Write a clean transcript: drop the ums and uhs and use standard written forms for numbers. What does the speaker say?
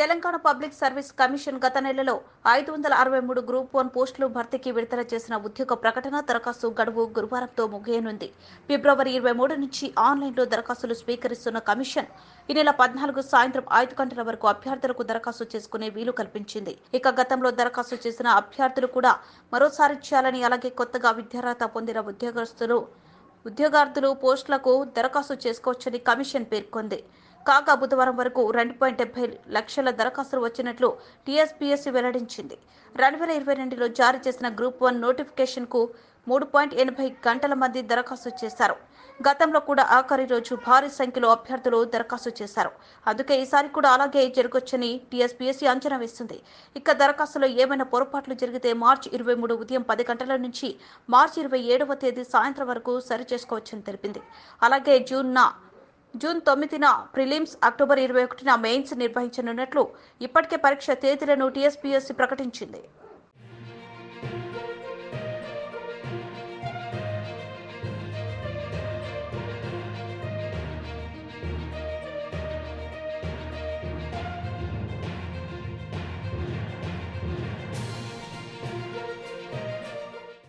Telangana public service commission గత నెలలో 563 group 1 పోస్టులు భర్తీకి విడుదల చేసిన ఉద్యోగ ప్రకటన దరఖాస్తు గడువు గురువారంతో ముగియనుంది. ఫిబ్రవరి 23 నుంచి ఆన్లైన్లో దరఖాస్తులు స్వీకరిస్తున్న కమిషన్ ఈ నెల 14 సాయంత్రం 5 గంటల వరకు అభ్యర్థులకు దరఖాస్తు చేసుకునే వీలు కల్పించింది. ఇక గతంలో దరఖాస్తు చేసిన అభ్యర్థులు కూడా మరోసారి చేయాలని, అలాగే కొత్తగా విద్యార్హత పొందిన ఉద్యోగార్థులు పోస్టులకు దరఖాస్తు చేసుకోవచ్చని కమిషన్ పేర్కొంది. కాగా బుధవారం వరకు 2.70 లక్షల దరఖాస్తులు వచ్చినట్లు టీఎస్పీఎస్సీ వెల్లడించింది. 2022లో జారీ చేసిన గ్రూప్ 1 నోటిఫికేషన్కు 3.80 గంటల మంది దరఖాస్తు చేశారు. గతంలో కూడా ఆఖరి రోజు భారీ సంఖ్యలో అభ్యర్థులు దరఖాస్తు చేశారు. అందుకే ఈసారి కూడా అలాగే జరగొచ్చని టీఎస్పీఎస్సీ అంచనా వేస్తుంది. ఇక దరఖాస్తులో ఏమైనా పొరపాట్లు జరిగితే మార్చి 23 ఉదయం 10 గంటల నుంచి మార్చి 27వ తేదీ సాయంత్రం వరకు సరిచేసుకోవచ్చని తెలిపింది. అలాగే జూన్ 9న ప్రిలిమ్స్, అక్టోబర్ 21న మెయిన్స్ నిర్వహించనున్నట్లు ఇప్పటికే పరీక్ష తేదీలను టీఎస్పీఎస్సీ ప్రకటించింది.